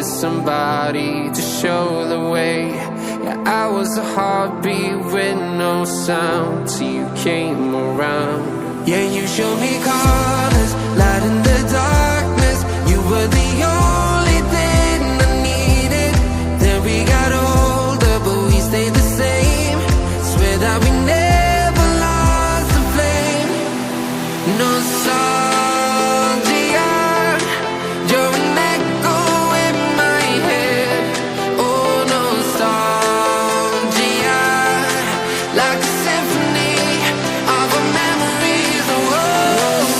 needed somebody to show the way. Yeah, I was a heartbeat with no sound till you came around. Yeah, you showed me colors, light in the darkness. You were the only thing I needed. Then we got older, but we stayed the same. Swear that we never lost the flame. Nostalgia, you're an echo in my head. Oh, nostalgia, like a symphony of our memories. Oh,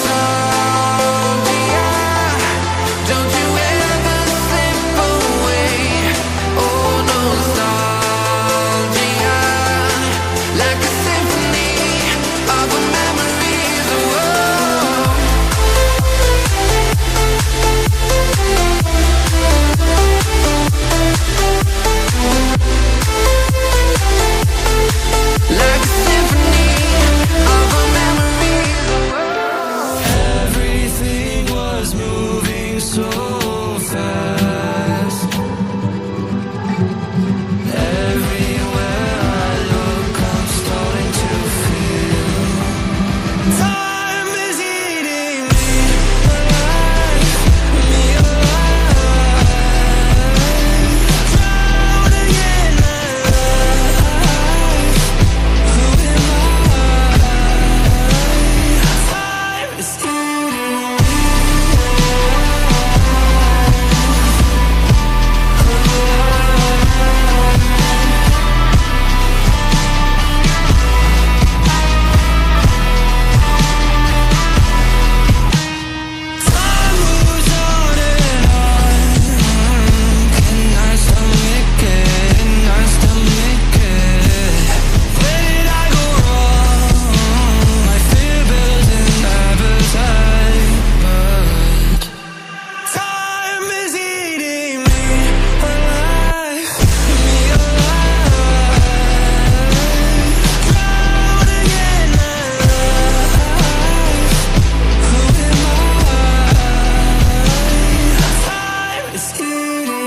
nostalgia, don't you ever slip away. Oh, nostalgia, like a symphony of our memories. Oh, like a symphony of our memories. Everything was moving so fast. Everywhere I look, I'm starting to feel time is eating me alive, drowning in life. Who am I? Time is eating me. Time moves on and on. Can I stomach it? Can I stomach it? Where did I go wrong? My fear builds an appetite, but time is eating me alive, drowning in life. Who am I? Time is eating me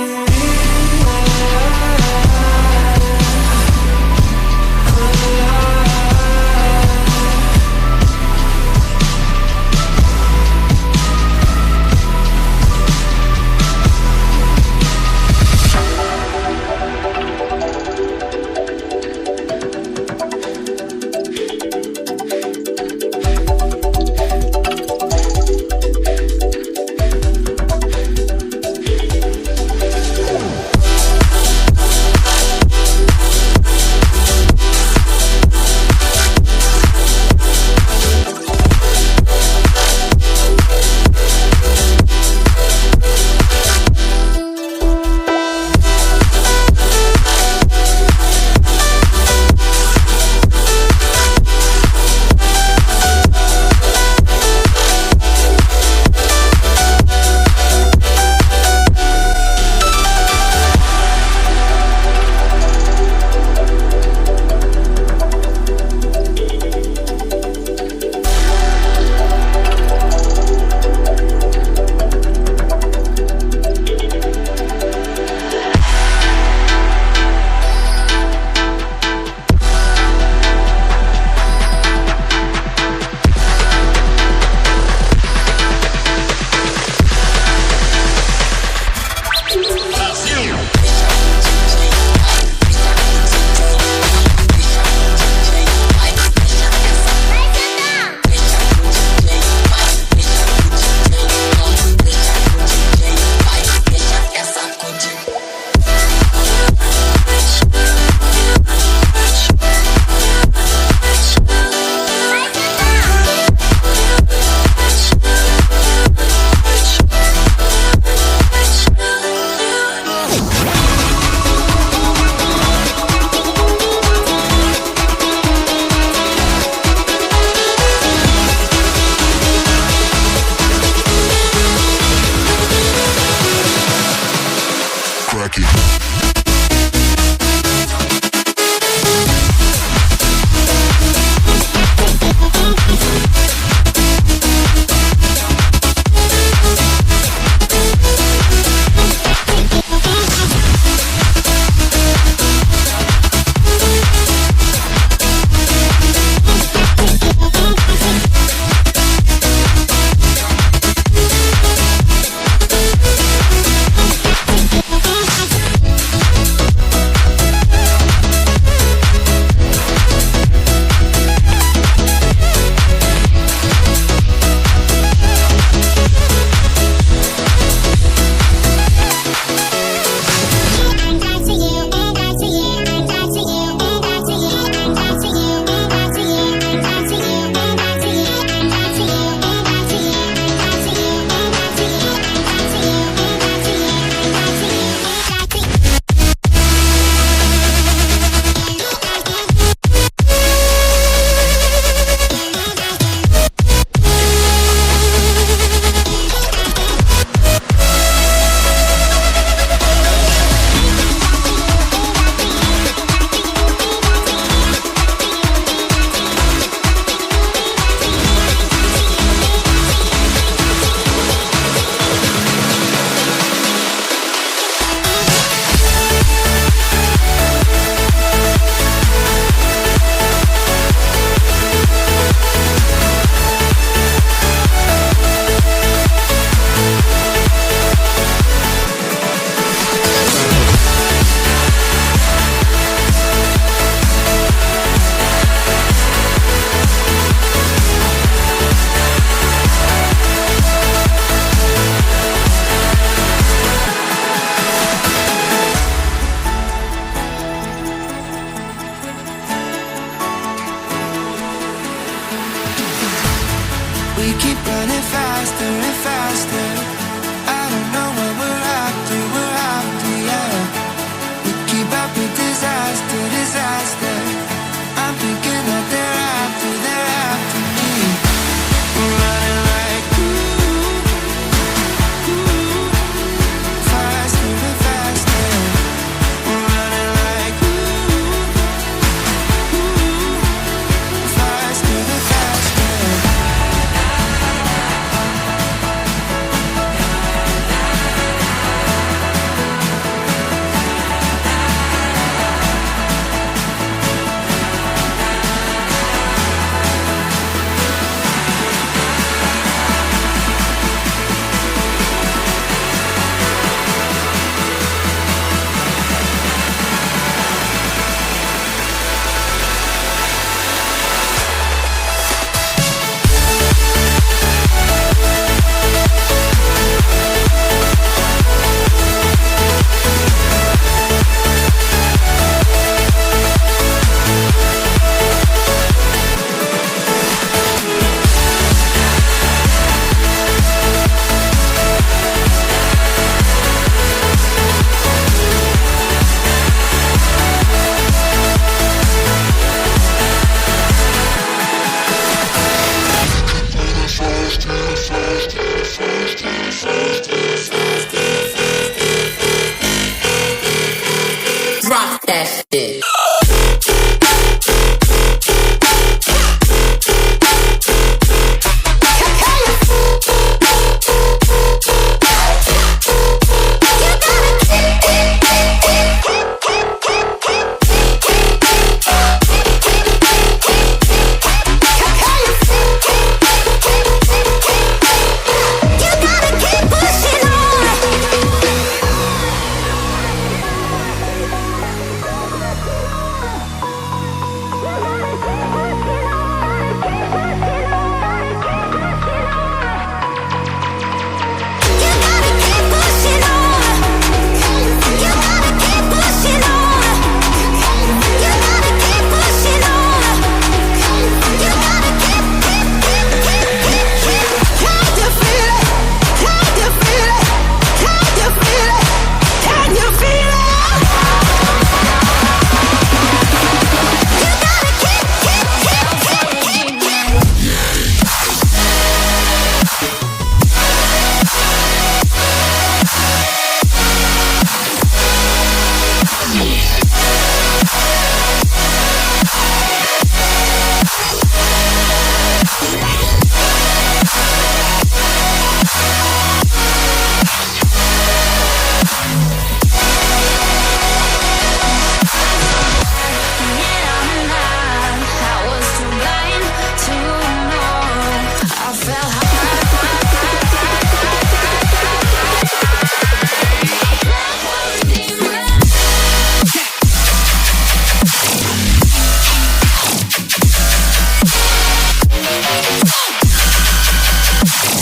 that shit.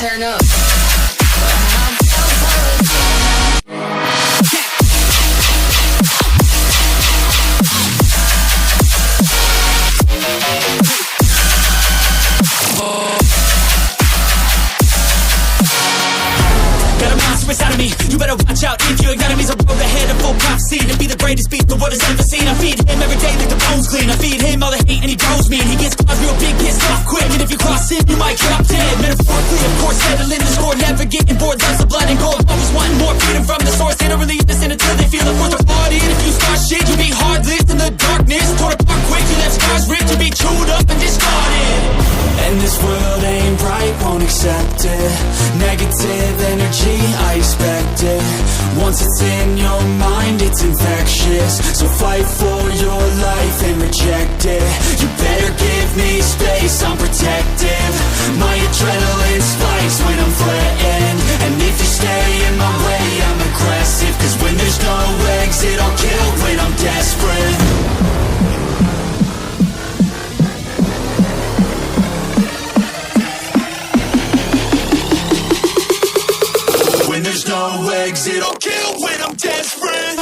Turn up. Got a monster inside of me, you better watch out. If your enemy's a road ahead of full prophecy to be the greatest beast the world has ever seen. I feed him every day like the bones clean. I feed him all the hate and he grows me. And he gets caught real big, pissed off quick. And if you cross him, you might drop dead. Metaphorically, of course, settling the score. Never getting bored, loves of blood and gold. Always wanting more freedom from the source. They don't really understand until they feel the force of party. And if you start shit, you be heartless in the darkness. Torn apart quick, you left scars ripped. You be chewed up and discarded. And this world ain't right, won't accept it. Negative energy, I expect it. Once it's in your mind, it's infectious. So fight for your life and reject it. You better give me space, I'm protective. My adrenaline spikes when I'm threatened. And if you stay in my way, I'm aggressive. Cause when there's no exit, I'll kill when I'm desperate. When there's no exit, I'll kill when I'm desperate.